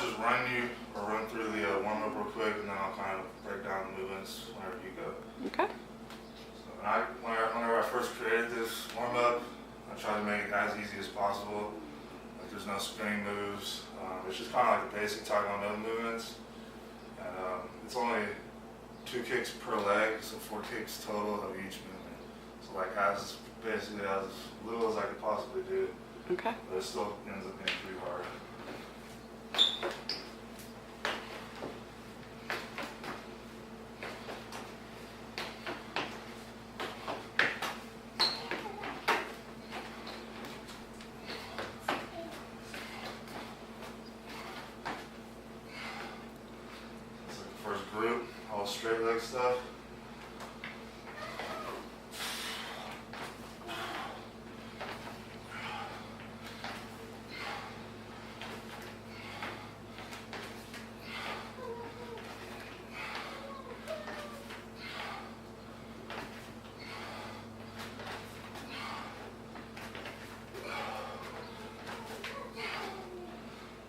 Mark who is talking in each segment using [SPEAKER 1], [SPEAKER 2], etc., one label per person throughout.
[SPEAKER 1] just run you or run through the warm-up real quick, and then I'll kind of break down the movements whenever you go.
[SPEAKER 2] Okay.
[SPEAKER 1] So whenever I first created this warm-up, I tried to make it as easy as possible. Like there's no spinning moves. It's just kind of like the basic TaeKwonDo movements. And it's only 2 kicks per leg, so 4 kicks total of each movement. So like basically as little as I could possibly do.
[SPEAKER 2] Okay.
[SPEAKER 1] But it still ends up being pretty hard. First group, all straight leg stuff.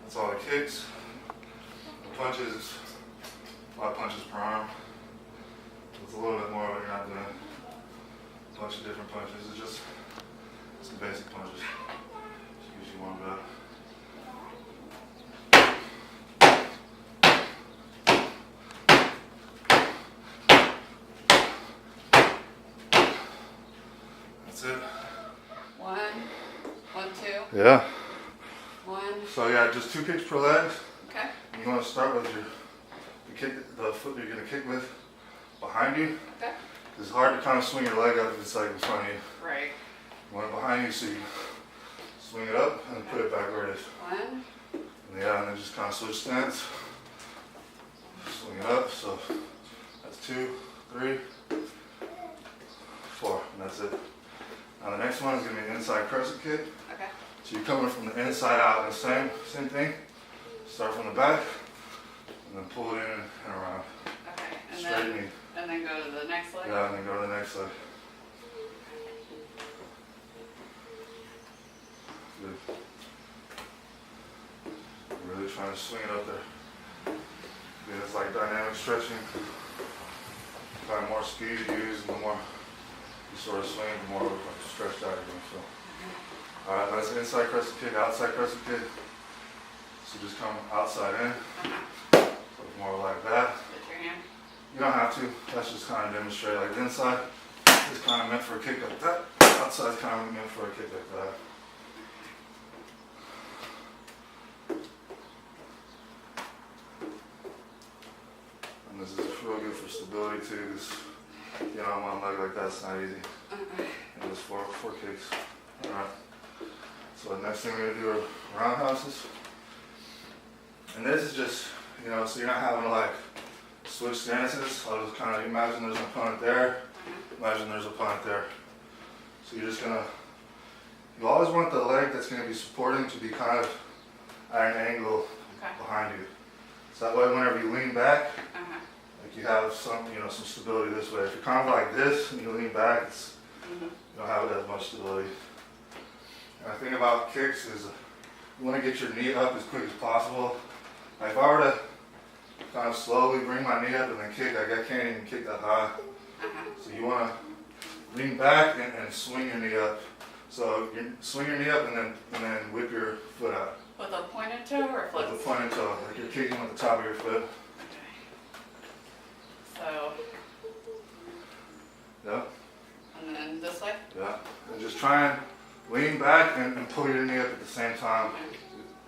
[SPEAKER 1] That's all the kicks. The punches. 5 punches per arm. It's a little bit more, but you're not doing a bunch of different punches. It's just some basic punches. Just gives you warmed up. That's it.
[SPEAKER 2] 1, 1, 2.
[SPEAKER 1] Yeah.
[SPEAKER 2] 1.
[SPEAKER 1] So yeah, just 2 kicks per leg.
[SPEAKER 2] Okay.
[SPEAKER 1] You want to start with the foot you're going to kick with behind you.
[SPEAKER 2] Okay.
[SPEAKER 1] It's hard to kind of swing your leg up if it's like in front of you.
[SPEAKER 2] Right.
[SPEAKER 1] You want it behind you so you swing it up and then put it back where it is.
[SPEAKER 2] 1.
[SPEAKER 1] And then just kind of switch stance. Swing it up. So that's 2, 3, 4, and that's it. Now the next one is going to be an inside crescent kick.
[SPEAKER 2] Okay.
[SPEAKER 1] So you're coming from the inside out, and the same thing. Start from the back. And then pull it in and around.
[SPEAKER 2] Okay. And then go to the next leg?
[SPEAKER 1] Yeah, and then go to the next leg. Good. You're really trying to swing it up there. Again, it's like dynamic stretching. The more speed you use, the more you sort of swing, the more stretched out you're going to feel. Alright, that's an inside crescent kick, outside crescent kick. So just come outside in. More like that.
[SPEAKER 2] Put your hand.
[SPEAKER 1] You don't have to. That's just kind of demonstrate. Like the inside is kind of meant for a kick like that. Outside is kind of meant for a kick like that. And this is real good for stability too, because on one leg like that's not easy. And there's 4 kicks. All right. So the next thing we're gonna do are roundhouses. And this is just, so you're not having to like switch stances. I'll just kind of imagine there's an opponent there. Imagine there's an opponent there. So you're just gonna, you always want the leg that's gonna be supporting to be kind of at an angle behind you. So that way whenever you lean back, like you have some stability this way. If you're kind of like this and you lean back, you don't have as much stability. And the thing about kicks is you want to get your knee up as quick as possible. Like if I were to kind of slowly bring my knee up and then kick, like I can't even kick that high. So you want to lean back and swing your knee up. So you swing your knee up and then whip your foot out.
[SPEAKER 2] With a pointed toe or a flex?
[SPEAKER 1] With a pointed toe, like you're kicking with the top of your foot.
[SPEAKER 2] Okay. So.
[SPEAKER 1] Yeah.
[SPEAKER 2] And then this way?
[SPEAKER 1] Yeah. And just try and lean back and pull your knee up at the same time,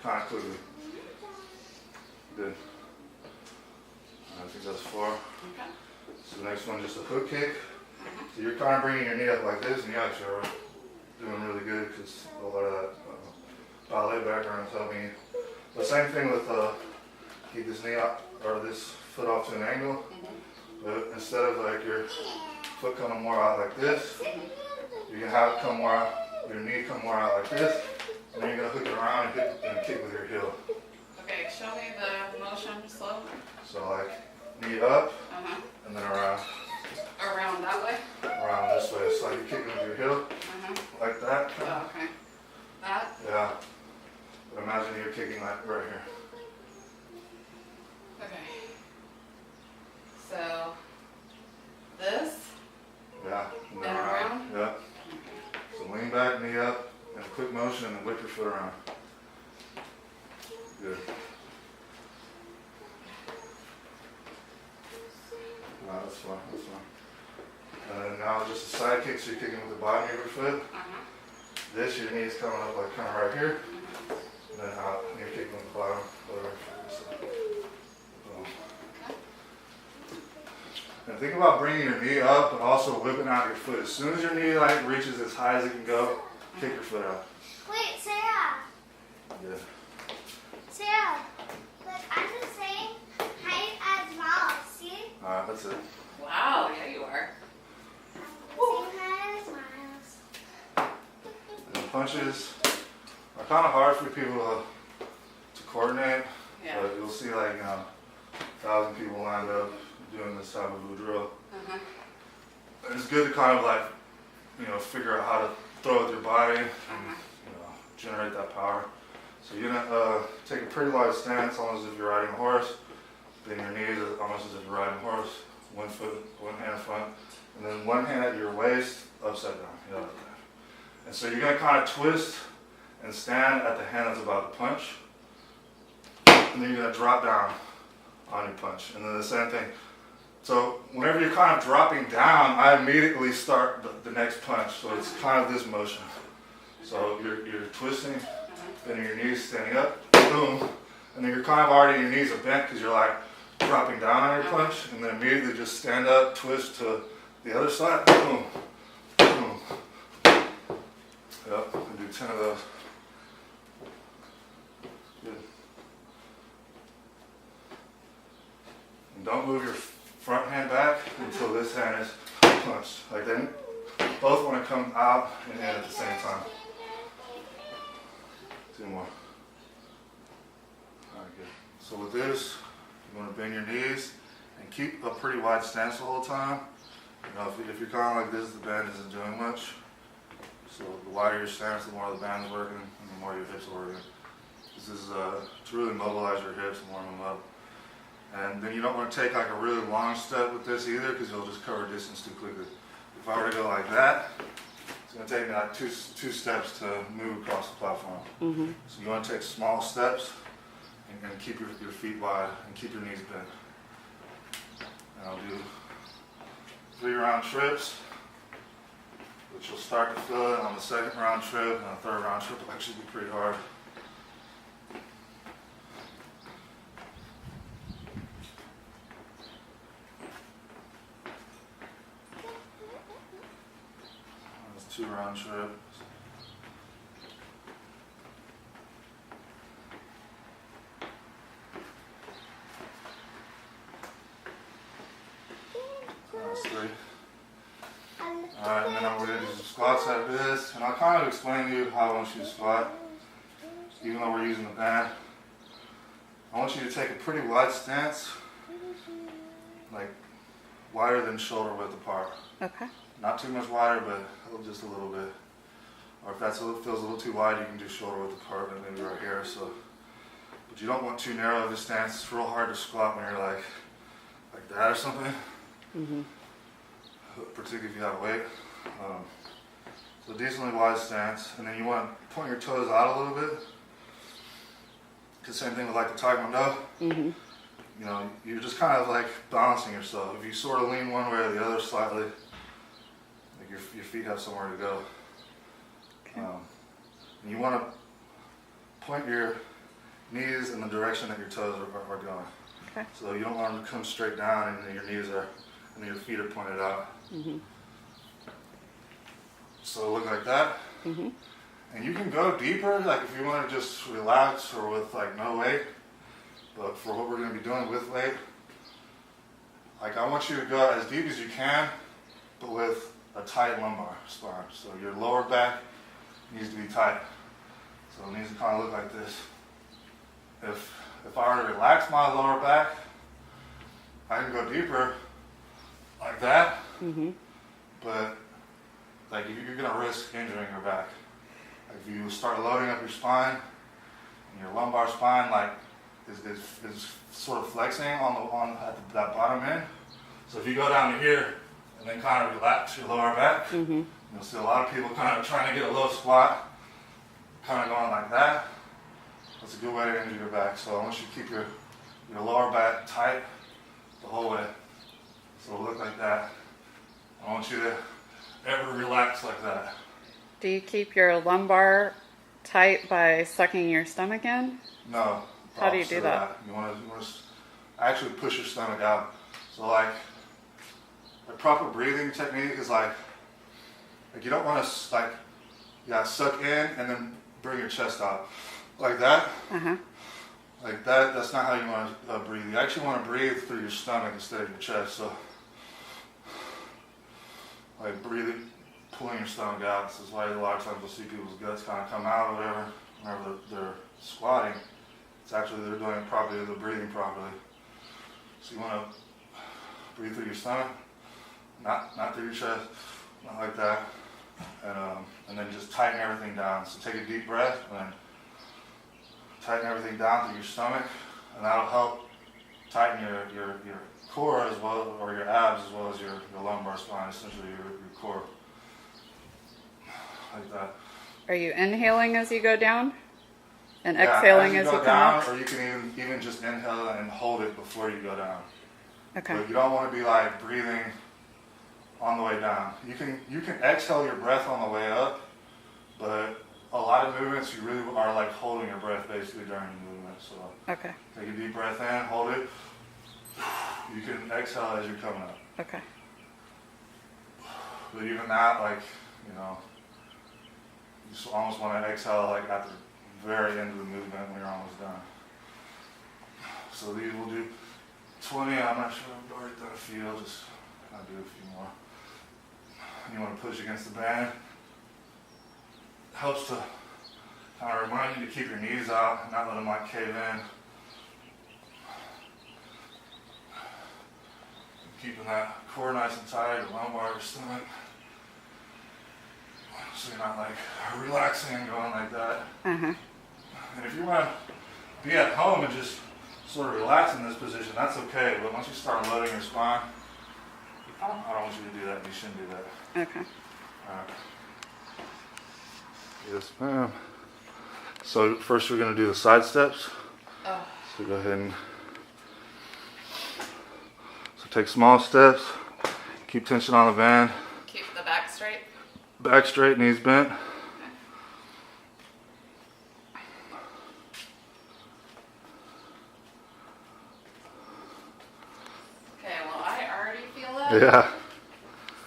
[SPEAKER 1] kind of quickly. Good. I think that's 4.
[SPEAKER 2] Okay.
[SPEAKER 1] So the next one, just a hook kick. So you're kind of bringing your knee up like this, and you actually are doing really good because a lot of that ballet background is helping you. The same thing with keep this knee up or this foot off to an angle, but instead of like your foot coming more out like this, you can have it come more out, your knee come more out like this, and then you're gonna hook it around and hit and kick with your heel.
[SPEAKER 2] Okay, show me the motion slow.
[SPEAKER 1] So like knee up and then around.
[SPEAKER 2] Around that way?
[SPEAKER 1] Around this way. So like you're kicking with your heel, like that.
[SPEAKER 2] Oh, okay. That?
[SPEAKER 1] Yeah. But imagine you're kicking like right here.
[SPEAKER 2] Okay. So, this
[SPEAKER 1] Yeah.
[SPEAKER 2] and around?
[SPEAKER 1] Yeah. So lean back, knee up, and a quick motion, and whip your foot around. Good. No, that's fine, that's fine. And then now just a side kick, so you're kicking with the bottom of your foot. This, your knee's coming up like kind of right here. And then out, and you're kicking with the bottom of the right foot. Boom. And think about bringing your knee up, but also whipping out your foot. As soon as your knee like reaches as high as it can go, kick your foot out.
[SPEAKER 3] Wait, Sarah.
[SPEAKER 1] Yeah.
[SPEAKER 3] Sarah, look, I'm the same height as Miles, see?
[SPEAKER 1] Alright, that's it.
[SPEAKER 2] Wow, yeah you are.
[SPEAKER 3] I'm the same height as Miles.
[SPEAKER 1] And the punches are kind of hard for people to coordinate,
[SPEAKER 2] Yeah.
[SPEAKER 1] but you'll see like 1,000 people lined up doing this type of a drill. And it's good to kind of like, figure out how to throw with your body and generate that power. So you're gonna take a pretty wide stance, almost as if you're riding a horse. Bend your knees almost as if you're riding a horse. One foot, one hand front, and then one hand at your waist, upside down. Like that. And so you're gonna kind of twist and stand at the hand that's about to punch, and then you're gonna drop down on your punch, and then the same thing. So whenever you're kind of dropping down, I immediately start the next punch. So it's kind of this motion. So you're twisting, bending your knees, standing up, boom, and then you're kind of already your knees are bent because you're like dropping down on your punch, and then immediately just stand up, twist to the other side, boom, boom. Yep, and do 10 of those. Good. And don't move your front hand back until this hand is punched. Like they both want to come out and in at the same time. 2 more. Alright, good. So with this, you want to bend your knees and keep a pretty wide stance the whole time. If you're kind of like this, the band isn't doing much. So the wider your stance, the more the band's working, and the more your hips are working. This is to really mobilize your hips and warm them up. And then you don't want to take like a really long step with this either, because you'll just cover distance too quickly. If I were to go like that, it's going to take me like two steps to move across the platform. So you want to take small steps and keep your feet wide and keep your knees bent. And I'll do 3 round trips, which you'll start to feel it on the 2nd round trip, and the 3rd round trip will actually be pretty hard. That's 2 round trips. That's 3. Alright, and then we're going to do some squats like this, and I'll kind of explain to you how I want you to squat, even though we're using the band. I want you to take a pretty wide stance, like wider than shoulder width apart.
[SPEAKER 4] Okay.
[SPEAKER 1] Not too much wider, but just a little bit. Or if that feels a little too wide, you can do shoulder width apart, and maybe right here. So, but you don't want too narrow of a stance. It's real hard to squat when you're like that or something. Particularly if you have weight. So decently wide stance, and then you want to point your toes out a little bit. Cause same thing with like the TaeKwonDo. You're just kind of like balancing yourself. If you sort of lean one way or the other slightly, like your feet have somewhere to go. And you want to point your knees in the direction that your toes are going.
[SPEAKER 4] Okay.
[SPEAKER 1] So you don't want them to come straight down and then your knees are, and then your feet are pointed out. So look like that. And you can go deeper, like if you want to just relax or with like no weight. But for what we're going to be doing with weight, like I want you to go as deep as you can, but with a tight lumbar spine. So your lower back needs to be tight. So it needs to kind of look like this. If I were to relax my lower back, I can go deeper like that. But like you're going to risk injuring your back. Like if you start loading up your spine and your lumbar spine, like is sort of flexing at that bottom end. So if you go down to here and then kind of relax your lower back, you'll see a lot of people kind of trying to get a low squat, kind of going like that. That's a good way to injure your back. So I want you to keep your lower back tight the whole way. So it'll look like that. I want you to ever relax like that.
[SPEAKER 4] Do you keep your lumbar tight by sucking your stomach in?
[SPEAKER 1] No.
[SPEAKER 4] How do you do that?
[SPEAKER 1] You want to actually push your stomach out. So like a proper breathing technique is like you don't want to suck in and then bring your chest out like that. Like that. That's not how you want to breathe. You actually want to breathe through your stomach instead of your chest. So like breathing, pulling your stomach out. This is why a lot of times you'll see people's guts kind of come out or whatever whenever they're squatting. It's actually they're doing it properly, they're breathing properly. So you want to breathe through your stomach, not through your chest, not like that. And then just tighten everything down. So take a deep breath and then tighten everything down through your stomach, and that'll help tighten your core as well, or your abs as well as your lumbar spine, essentially your core. Like that.
[SPEAKER 4] Are you inhaling as you go down? And exhaling as you come
[SPEAKER 1] down,
[SPEAKER 4] up?
[SPEAKER 1] or you can even just inhale and hold it before you go down.
[SPEAKER 4] Okay.
[SPEAKER 1] But you don't want to be like breathing on the way down. You can exhale your breath on the way up, but a lot of movements you really are like holding your breath basically during the movement. So
[SPEAKER 4] Okay.
[SPEAKER 1] take a deep breath in, hold it. You can exhale as you're coming up.
[SPEAKER 4] Okay.
[SPEAKER 1] But even that, like, you just almost want to exhale like at the very end of the movement when you're almost done. So these we'll do 20. I'm not sure I've already done a few. I'll do a few more. You want to push against the band. Helps to kind of remind you to keep your knees out and not let them like cave in. Keeping that core nice and tight, your lumbar, your stomach. So you're not like relaxing and going like that. And if you want to be at home and just sort of relax in this position, that's okay. But once you start loading your spine, I don't want you to do that. You shouldn't do that.
[SPEAKER 4] Okay.
[SPEAKER 1] All right. Yes, ma'am. So first we're going to do the side steps. So go ahead and take small steps. Keep tension on the band.
[SPEAKER 2] Keep the back straight.
[SPEAKER 1] Back straight, knees bent.
[SPEAKER 2] Okay, well I already feel it.
[SPEAKER 1] Yeah.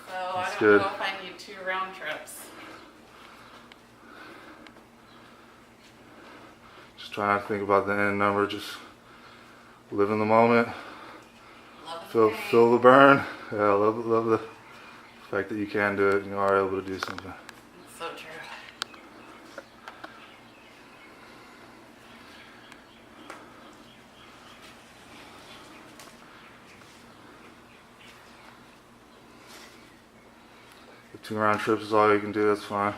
[SPEAKER 2] So I
[SPEAKER 1] That's
[SPEAKER 2] don't
[SPEAKER 1] good.
[SPEAKER 2] know if I need 2 round trips.
[SPEAKER 1] Just try not to think about the end number. Just live in the moment.
[SPEAKER 2] Love the pain.
[SPEAKER 1] Feel the burn. Yeah, I love the fact that you can do it and you are able to do something.
[SPEAKER 2] It's so true.
[SPEAKER 1] If 2 round trips is all you can do, that's fine.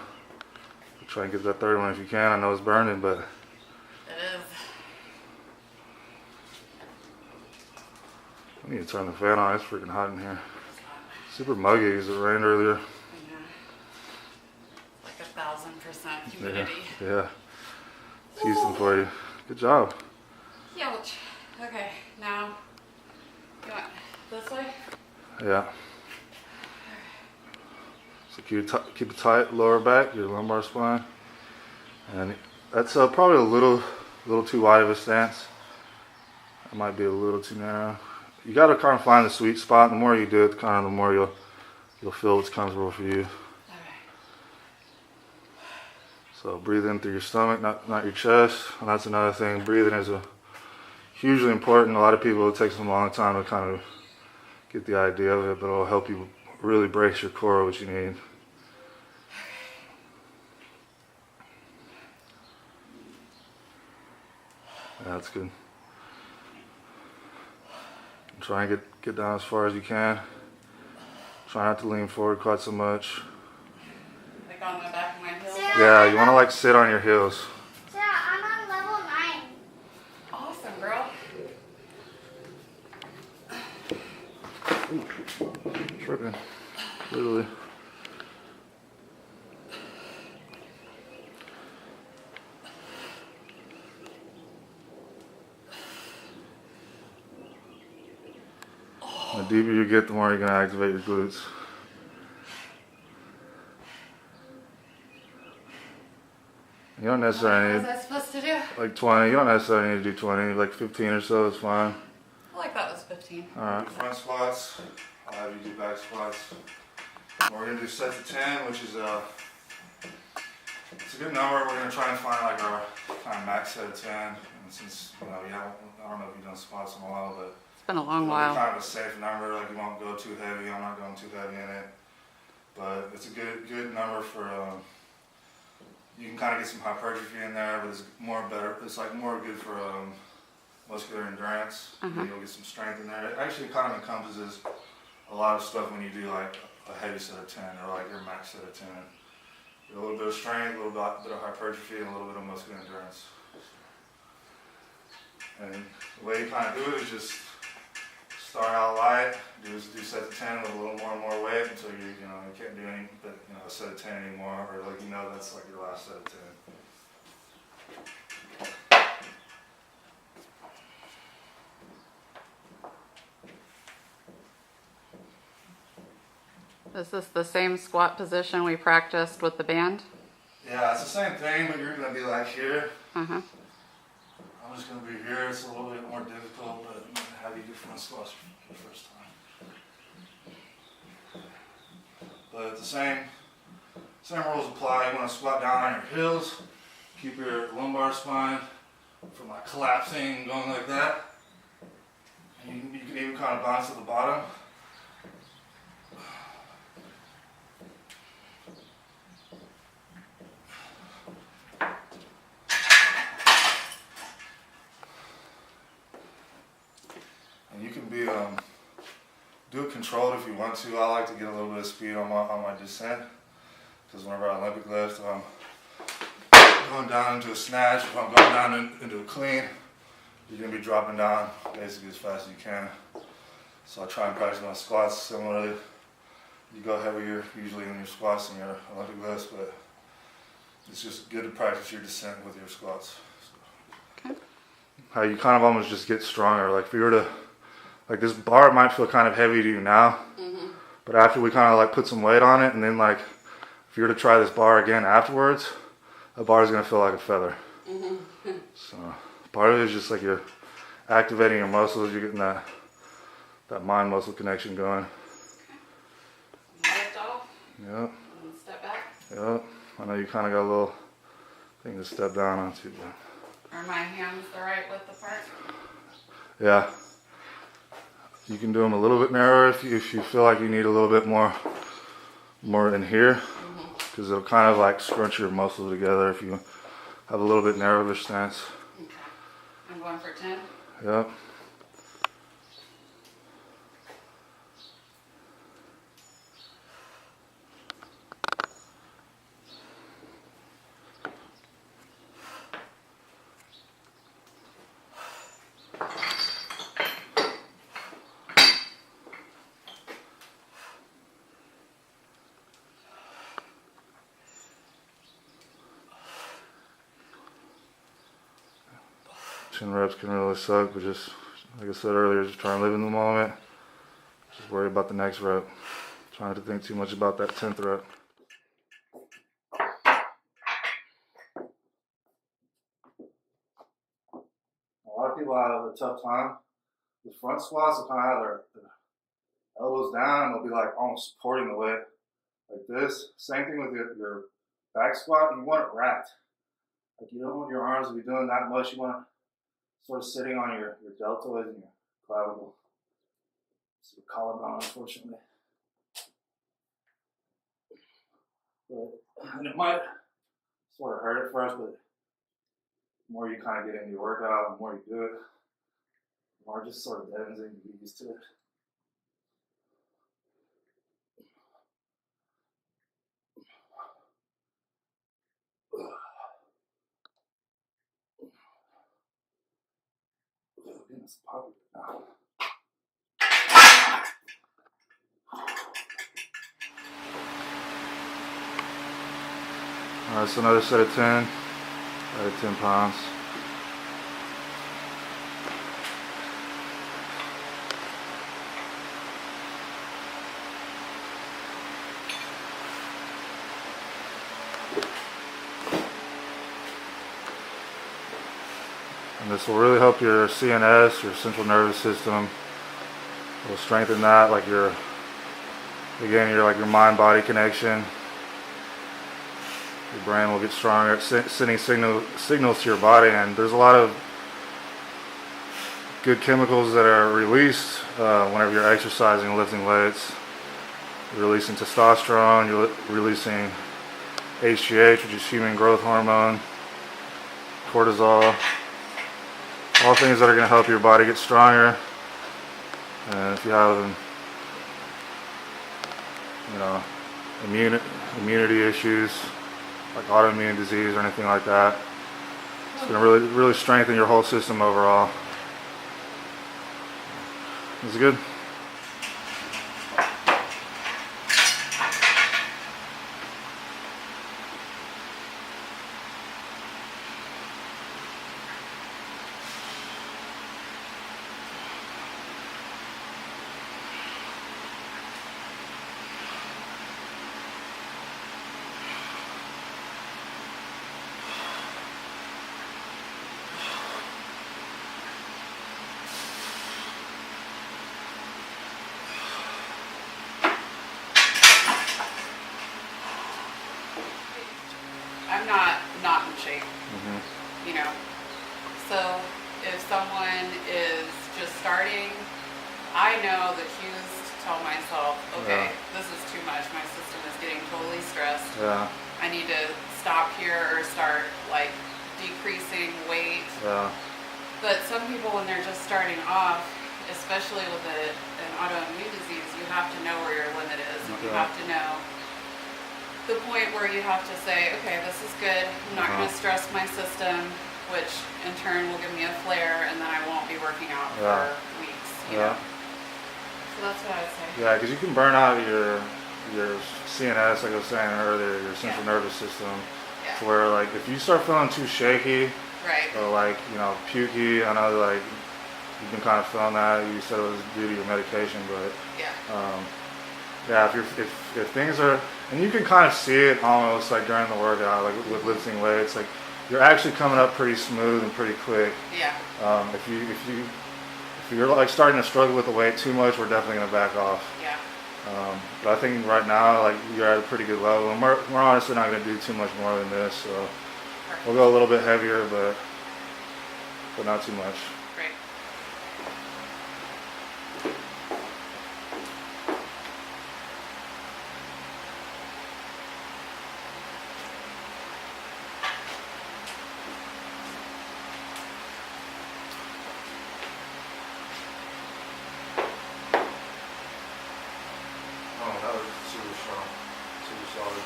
[SPEAKER 1] Try and get that third one if you can. I know it's burning, but
[SPEAKER 2] It is.
[SPEAKER 1] I need to turn the fan on. It's freaking hot in here. Super muggy because it rained earlier.
[SPEAKER 2] Yeah. Like 1,000% humidity.
[SPEAKER 1] Yeah. It's Houston for you. Good job.
[SPEAKER 2] Ouch. Okay, now you want this way?
[SPEAKER 1] Yeah. So keep it tight, lower back, your lumbar spine. And that's probably a little too wide of a stance. It might be a little too narrow. You got to kind of find the sweet spot. The more you do it, kind of the more you'll feel what's comfortable for you.
[SPEAKER 2] Okay.
[SPEAKER 1] So breathe in through your stomach, not your chest. And that's another thing. Breathing is hugely important. A lot of people, it takes them a long time to kind of get the idea of it, but it'll help you really brace your core, what you need. Yeah, that's good. Try and get down as far as you can. Try not to lean forward quite so much.
[SPEAKER 2] Like on the back of my heels?
[SPEAKER 1] Yeah, you want to like sit on your heels.
[SPEAKER 3] Sarah, I'm on level 9.
[SPEAKER 2] Awesome, girl.
[SPEAKER 1] Tripping. Literally. The deeper you get, the more you're gonna activate your glutes. You don't necessarily
[SPEAKER 2] What was
[SPEAKER 1] need
[SPEAKER 2] I supposed to do?
[SPEAKER 1] like 20. You don't necessarily need to do 20. Like 15 or so is fine.
[SPEAKER 2] I like that was 15.
[SPEAKER 1] All right. Front squats. I'll have you do back squats. We're gonna do sets of 10, which is it's a good number. We're gonna try and find like our kind of max set of 10. And since you know, I don't know if you've done squats in a while, but
[SPEAKER 4] It's been a long
[SPEAKER 1] it'll be
[SPEAKER 4] while.
[SPEAKER 1] kind of a safe number. Like you won't go too heavy. I'm not going too heavy in it, but it's a good number for. You can kind of get some hypertrophy in there, but it's better. It's like more good for muscular endurance. You'll get some strength in there. It actually kind of encompasses a lot of stuff when you do like a heavy set of 10 or like your max set of 10. A little bit of strength, a little bit of hypertrophy, and a little bit of muscular endurance. And the way you kind of do it is just start out light, do sets of 10 with a little more and more weight until you can't do any, but a set of 10 anymore, or like that's like your last set of 10.
[SPEAKER 4] Is this the same squat position we practiced with the band?
[SPEAKER 1] Yeah, it's the same thing, but you're gonna be like here.
[SPEAKER 4] Uh-huh.
[SPEAKER 1] I'm just gonna be here. It's a little bit more difficult, but I'm gonna have you do front squats for the first time. But the same rules apply. You want to squat down on your heels. Keep your lumbar spine from like collapsing and going like that. And you can even kind of bounce to the bottom. And you can be do it controlled if you want to. I like to get a little bit of speed on my descent, because whenever I Olympic lift, I'm going down into a snatch. If I'm going down into a clean, you're gonna be dropping down basically as fast as you can. So I try and practice my squats similarly. You go heavier usually in your squats and your Olympic lifts, but it's just good to practice your descent with your squats.
[SPEAKER 4] Okay.
[SPEAKER 1] How you kind of almost just get stronger. Like if you were to, like this bar might feel kind of heavy to you now, but after we kind of like put some weight on it, and then like if you were to try this bar again afterwards, the bar is gonna feel like a feather. So part of it is just like you're activating your muscles, you're getting that mind muscle connection going.
[SPEAKER 2] Lift off.
[SPEAKER 1] Yep.
[SPEAKER 2] And step back.
[SPEAKER 1] Yep. I know you kind of got a little thing to step down onto, but
[SPEAKER 2] Are my hands the right width apart?
[SPEAKER 1] yeah. You can do them a little bit narrower if you feel like you need a little bit more in here, because it'll kind of like scrunch your muscles together if you have a little bit narrower stance.
[SPEAKER 2] Okay. I'm going for 10.
[SPEAKER 1] Yep. Chin reps can really suck, but just like I said earlier, just try and live in the moment. Just worry about the next rep. Try not to think too much about that 10th rep. A lot of people have a tough time with front squats. They kind of have their elbows down. They'll be like almost supporting the weight like this. Same thing with your back squat. You want it wrapped. Like you don't want your arms to be doing that much. You want it sort of sitting on your deltoids and your clavicle. It's your collarbone, unfortunately. And it might sort of hurt at first, but the more you kind of get into your workout, the more you do it, the more it just sort of deadens and you get used to it. Goodness, popular now. Alright, so another set of 10. Added 10 pounds. And this will really help your CNS, your central nervous system. It will strengthen that, like your mind-body connection. Your brain will get stronger at sending signals to your body, and there's a lot of good chemicals that are released whenever you're exercising and lifting weights. You're releasing testosterone, you're releasing HGH, which is human growth hormone, cortisol, all things that are going to help your body get stronger. And if you have, immunity issues like autoimmune disease or anything like that, it's going to really strengthen your whole system overall. Is it good?
[SPEAKER 2] I'm not in shape, you know. So if someone is just starting, I know the cues to tell myself, okay, this is too much. My system is getting totally stressed.
[SPEAKER 1] Yeah.
[SPEAKER 2] I need to stop here or start like decreasing weight.
[SPEAKER 1] Yeah.
[SPEAKER 2] But some people, when they're just starting off, especially with an autoimmune disease, you have to know where your limit is. You have to know the point where you have to say, okay, this is good. I'm not going to stress my system, which in turn will give me a flare, and then I won't be working out for weeks. You know? So that's what I would say.
[SPEAKER 1] Yeah, because you can burn out your CNS, like I was saying earlier, your central nervous system, to where like if you start feeling too shaky, or like pukey, I know like you've been kind of feeling that. You said it was due to your medication, but if things are, and you can kind of see it almost like during the workout, like with lifting weights, like you're actually coming up pretty smooth and pretty quick.
[SPEAKER 2] Yeah.
[SPEAKER 1] If you're like starting to struggle with the weight too much, we're definitely gonna back off.
[SPEAKER 2] Yeah.
[SPEAKER 1] But I think right now, like you're at a pretty good level, and we're honestly not gonna do too much more than this. So we'll go a little bit heavier, but not too much.
[SPEAKER 2] Great.
[SPEAKER 1] That was super strong, super solid.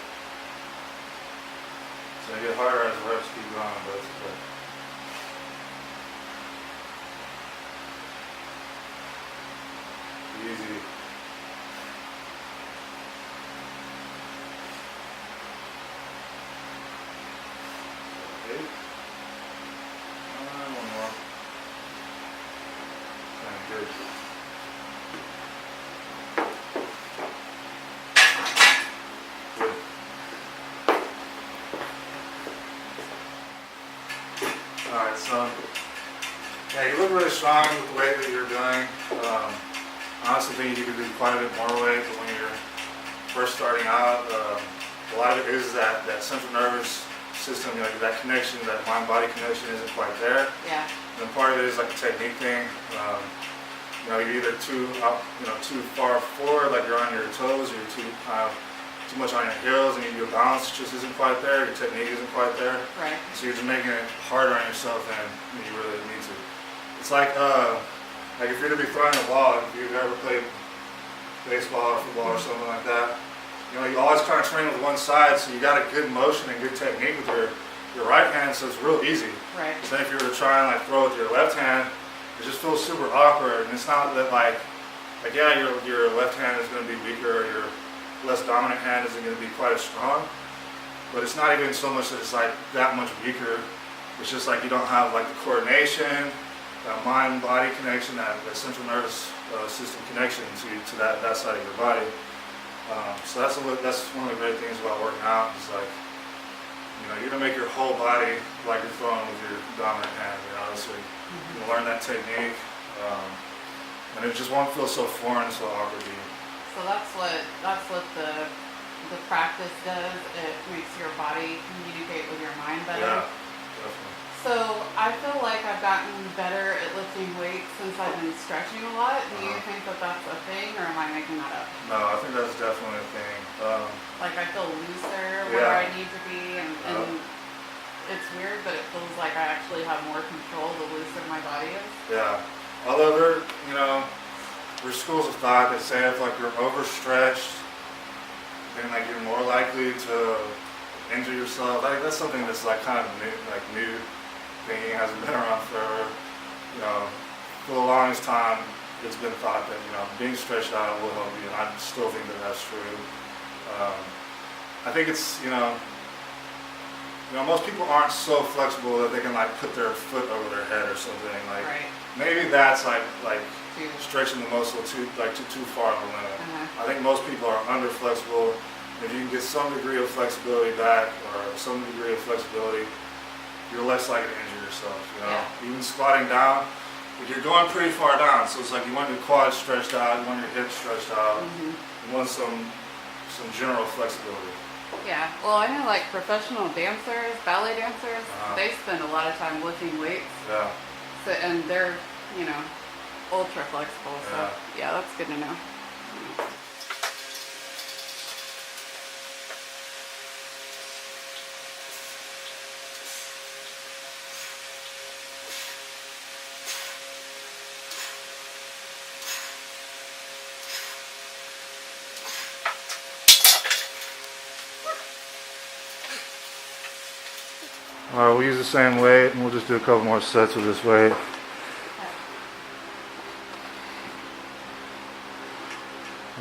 [SPEAKER 1] So you get harder as the reps keep going, but it's okay. Easy. Okay. One more. And good. Alright, so you look really strong with the weight that you're doing. I honestly think you could do quite a bit more weight, but when you're first starting out, a lot of it is that central nervous system, that connection, that mind-body connection isn't quite there.
[SPEAKER 2] Yeah.
[SPEAKER 1] And part of it is like a technique thing. You're either too far forward, like you're on your toes, or you're too much on your heels, and your balance just isn't quite there. Your technique isn't quite there.
[SPEAKER 2] Right.
[SPEAKER 1] So you're just making it harder on yourself than you really need to. It's like if you're to be throwing a ball, if you've ever played baseball or football or something like that, you always kind of train with one side, so you got a good motion and good technique with your right hand, so it's real easy.
[SPEAKER 2] Right.
[SPEAKER 1] So then if you were to try and throw with your left hand, it just feels super awkward, and it's not that your left hand is going to be weaker, or your less dominant hand isn't going to be quite as strong. but it's not even so much that it's like that much weaker. It's just like you don't have like the coordination, that mind-body connection, that central nervous system connection to that side of your body. So that's one of the great things about working out. Is like, you know, you're gonna make your whole body like you're throwing with your dominant hand. You know, so you can learn that technique, and it just won't feel so foreign, so awkward to you.
[SPEAKER 2] So that's what the practice does. It makes your body communicate with your mind better.
[SPEAKER 1] Yeah, definitely.
[SPEAKER 2] So I feel like I've gotten better at lifting weights since I've been stretching a lot. Do you think that that's a thing, or am I making that up?
[SPEAKER 1] No, I think that's definitely a thing.
[SPEAKER 2] Like I feel looser where I need to be, and it's weird, but it feels like I actually have more control the looser my body is.
[SPEAKER 1] Yeah. Although there's schools of thought that say if like you're overstretched, then like you're more likely to injure yourself. Like that's something that's like kind of new thinking, hasn't been around for, you know, for the longest time. It's been thought that, you know, being stretched out will help you, and I still think that that's true. I think it's, you know, most people aren't so flexible that they can like put their foot over their head or something. Like maybe that's like stretching the muscle too far of the limit. I think most people are under flexible. If you can get some degree of flexibility back, or some degree of flexibility, you're less likely to injure yourself. You know, even squatting down, if you're going pretty far down, so it's like you want your quads stretched out, you want your hips stretched out, you want some general flexibility.
[SPEAKER 2] Yeah, well, I know like professional dancers, ballet dancers, they spend a lot of time lifting weights.
[SPEAKER 1] Yeah.
[SPEAKER 2] So, and they're, you know, ultra flexible. So yeah, that's good to know.
[SPEAKER 1] Alright, we'll use the same weight, and we'll just do a couple more sets with this weight.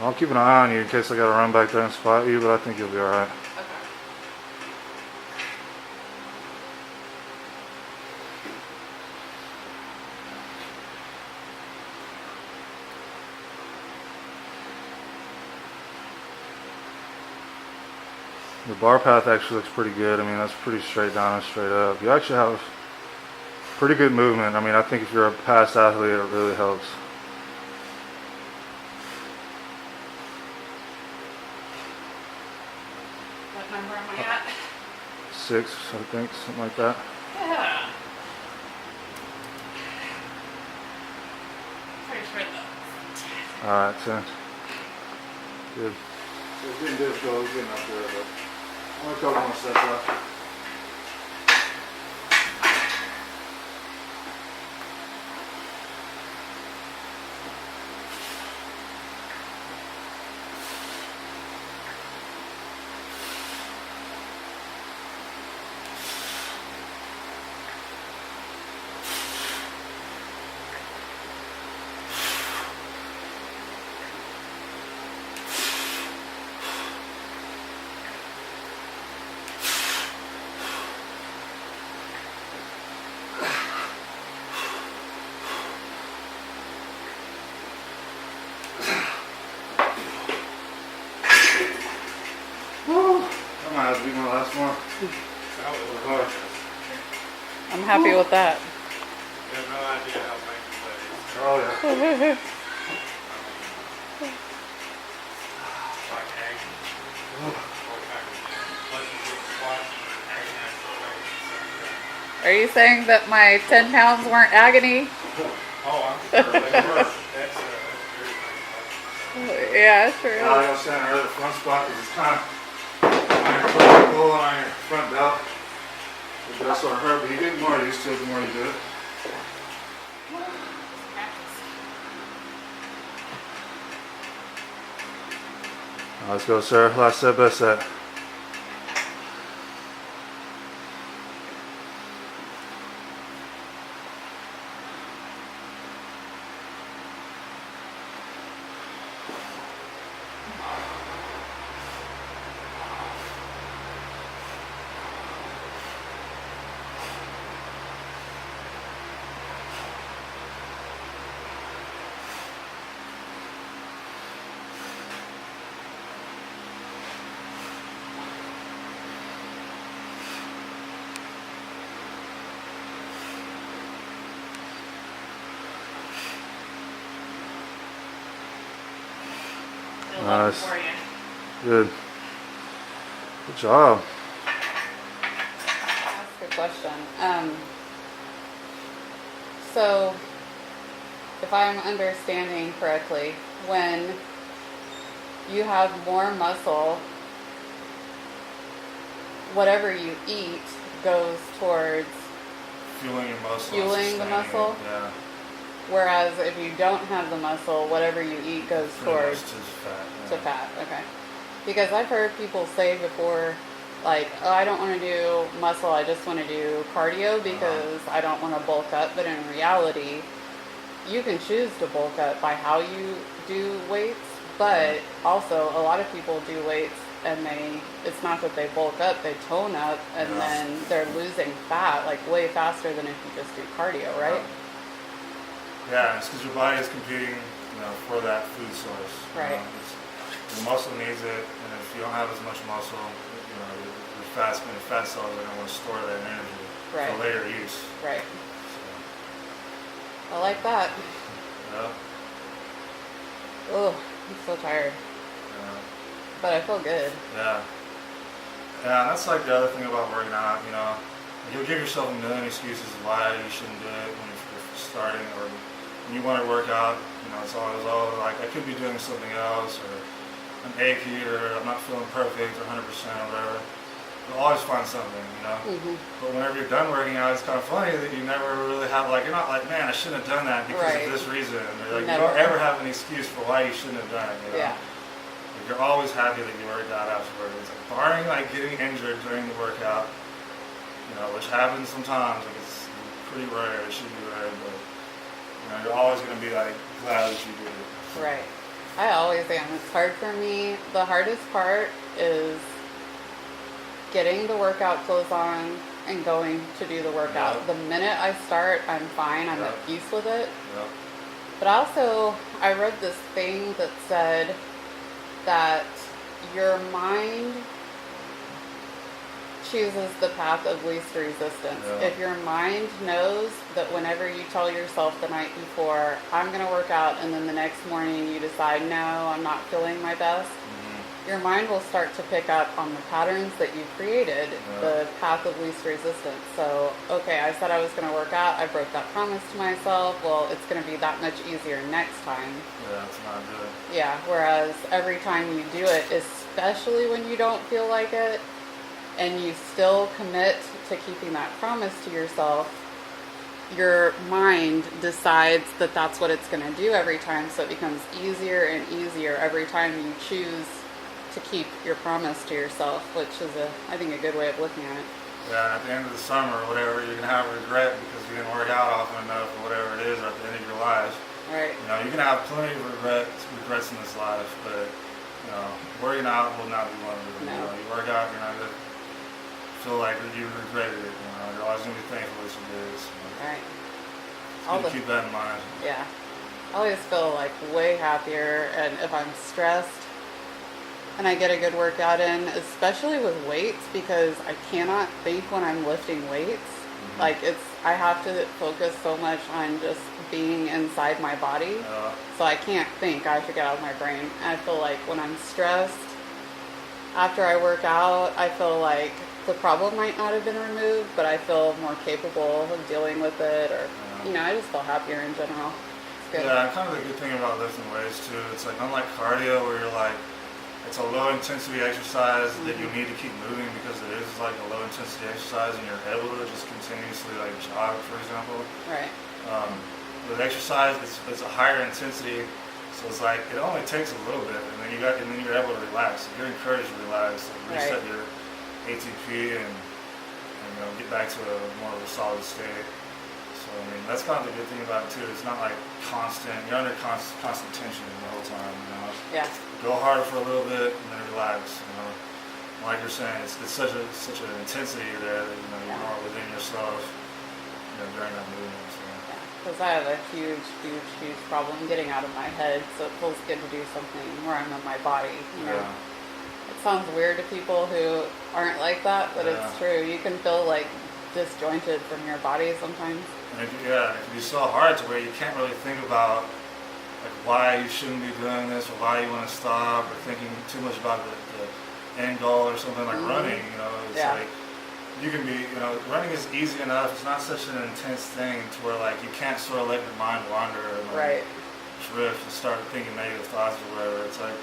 [SPEAKER 1] I'll keep an eye on you in case I gotta run back there and spot you, but I think you'll be alright.
[SPEAKER 2] Okay.
[SPEAKER 1] The bar path actually looks pretty good. I mean, that's pretty straight down and straight up. You actually have pretty good movement. I mean, I think if you're a past athlete, it really helps.
[SPEAKER 2] What number am I at?
[SPEAKER 1] 6, I think, something like that.
[SPEAKER 2] Yeah. Pretty sure though.
[SPEAKER 1] Alright, 10. Good. It's getting difficult, it's getting up there, but I'm going to couple more sets up. I might have to be my last one. That was hard.
[SPEAKER 4] I'm happy with that.
[SPEAKER 5] You have no idea how painful that is.
[SPEAKER 1] Oh yeah.
[SPEAKER 5] It's like agony. Plus you get squats and agonize for weight.
[SPEAKER 4] Are you saying that my 10 pounds weren't agony?
[SPEAKER 5] Oh, I'm sure they were. That's very painful.
[SPEAKER 4] Yeah, sure.
[SPEAKER 1] I was standing right at the front spot because it's kind of on your clavicle and on your front belt. Which that sort of hurt, but you get more used to it the more you do it. Let's go, sir. Last set, best set.
[SPEAKER 2] looking
[SPEAKER 1] Nice.
[SPEAKER 2] for you.
[SPEAKER 1] Good. Good job.
[SPEAKER 4] That's a good question. So, if I'm understanding correctly, when you have more muscle, whatever you eat goes towards
[SPEAKER 1] Fueling your muscle.
[SPEAKER 4] Fueling the
[SPEAKER 1] sustaining
[SPEAKER 4] muscle?
[SPEAKER 1] it, yeah.
[SPEAKER 4] Whereas if you don't have the muscle, whatever you eat goes
[SPEAKER 1] Pretty much
[SPEAKER 4] towards
[SPEAKER 1] to fat. Yeah.
[SPEAKER 4] to fat. Okay. Because I've heard people say before, like, oh, I don't want to do muscle, I just want to do cardio because I don't want to bulk up. But in reality, you can choose to bulk up by how you do weights. But also, a lot of people do weights and it's not that they bulk up, they tone up, and
[SPEAKER 1] Yeah.
[SPEAKER 4] then they're losing fat like way faster than if you just do cardio, right?
[SPEAKER 1] Yeah, it's because your body is competing, for that food source.
[SPEAKER 4] Right.
[SPEAKER 1] The muscle needs it, and if you don't have as much muscle, your fat cells are going to want to store that energy
[SPEAKER 4] Right.
[SPEAKER 1] for later use.
[SPEAKER 4] Right.
[SPEAKER 1] So,
[SPEAKER 4] I like that.
[SPEAKER 1] yeah,
[SPEAKER 4] Ugh, I'm so tired.
[SPEAKER 1] yeah.
[SPEAKER 4] But I feel good.
[SPEAKER 1] Yeah. Yeah, and that's like the other thing about working out, you'll give yourself a million excuses why you shouldn't do it when you're starting, or when you want to work out, it's always, like, I could be doing something else, or I'm achy, or I'm not feeling perfect, or 100%, or whatever. You'll always find something,
[SPEAKER 4] Mm-hmm.
[SPEAKER 1] But whenever you're done working out, it's kind of funny that you never really have, like, you're not like, man, I shouldn't have done that because
[SPEAKER 4] Right.
[SPEAKER 1] of this reason. Or, like,
[SPEAKER 4] Never.
[SPEAKER 1] you don't ever have an excuse for why you shouldn't have done it,
[SPEAKER 4] Yeah.
[SPEAKER 1] Like, you're always happy that you worked out afterwards. It's like, barring like getting injured during the workout, which happens sometimes. Like, it's pretty rare. It should be rare, but you're always gonna be like glad that you did it.
[SPEAKER 4] Right. I always am. It's hard for me. The hardest part is getting the workout clothes on and going to do the workout.
[SPEAKER 1] Yeah.
[SPEAKER 4] The minute I start, I'm fine. I'm
[SPEAKER 1] Yeah.
[SPEAKER 4] at peace with it.
[SPEAKER 1] Yeah.
[SPEAKER 4] But also, I read this thing that said that your mind chooses the path of least resistance.
[SPEAKER 1] Yeah.
[SPEAKER 4] If your mind knows that whenever you tell yourself the night before, I'm going to work out, and then the next morning you decide, no, I'm not feeling my best, your mind will start to pick up on the patterns that you created, the path of least resistance. So, okay, I said I was going to work out, I broke that promise to myself, well, it's going to be that much easier next time.
[SPEAKER 1] Yeah, it's not good.
[SPEAKER 4] Yeah, whereas every time you do it, especially when you don't feel like it, and you still commit to keeping that promise to yourself, your mind decides that that's what it's going to do every time, so it becomes easier and easier every time you choose to keep your promise to yourself, which is, I think, a good way of looking at it.
[SPEAKER 1] Yeah, and at the end of the summer or whatever, you're going to have regret because you didn't work out often enough or whatever it is, or at the end of your life.
[SPEAKER 4] Right.
[SPEAKER 1] You can have plenty of regrets in this life, but, working out will not be one of them.
[SPEAKER 4] No.
[SPEAKER 1] You work out, you're not going to feel like you regretted it. You're always going to be thankful that you did. So
[SPEAKER 4] Right.
[SPEAKER 1] you keep that in mind.
[SPEAKER 4] Yeah. I always feel like way happier, and if I'm stressed and I get a good workout in, especially with weights, because I cannot think when I'm lifting weights.
[SPEAKER 1] Mm-hmm.
[SPEAKER 4] Like, I have to focus so much on just being inside my body. So I can't think. I have to get out of my brain. And I feel like when I'm stressed, after I work out, I feel like the problem might not have been removed, but I feel more capable of dealing with it, or, I just feel happier in general. It's good.
[SPEAKER 1] Yeah, and kind of the good thing about lifting weights too, it's like unlike cardio where you're like, it's a low intensity exercise that you need to keep moving because it is like a low intensity exercise and you're able to just continuously like jog, for example.
[SPEAKER 4] Right.
[SPEAKER 1] With exercise, it's a higher intensity, so it's like it only takes a little bit, and then you're able to relax. You're encouraged to relax, reset your ATP, and get back to a more of a solid state. So that's kind of the good thing about it too. It's not like constant. You're under constant tension the whole time.
[SPEAKER 4] Yeah.
[SPEAKER 1] Go harder for a little bit and then relax. Like you're saying, it's such an intensity there that you're more within yourself. During that movement. So.
[SPEAKER 4] Because I have a huge problem getting out of my head, so it feels good to do something where I'm in my body.
[SPEAKER 1] Yeah.
[SPEAKER 4] It sounds weird to people who aren't like that, but it's true. You can feel like disjointed from your body sometimes.
[SPEAKER 1] And it can be so hard to where you can't really think about like why you shouldn't be doing this or why you want to stop or thinking too much about the end goal or something like running. You know, it's
[SPEAKER 4] Yeah.
[SPEAKER 1] like you can be, you know, running is easy enough. It's not such an intense thing to where like you can't sort of let your mind wander and like,
[SPEAKER 4] Right.
[SPEAKER 1] drift and start thinking negative thoughts or whatever. It's like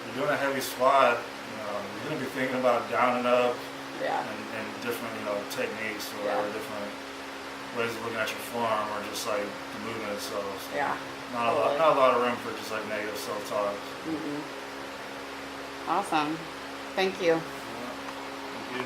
[SPEAKER 1] you're doing a heavy squat. You know, you're gonna be thinking about down and up
[SPEAKER 4] Yeah.
[SPEAKER 1] and different, you know, techniques or
[SPEAKER 4] Yeah.
[SPEAKER 1] different ways of looking at your form or just like the movement itself. So
[SPEAKER 4] Yeah.
[SPEAKER 1] not
[SPEAKER 4] Totally.
[SPEAKER 1] a lot of room for just like negative self-talk.
[SPEAKER 4] Mm-mm. Awesome. Thank you.
[SPEAKER 1] Thank you.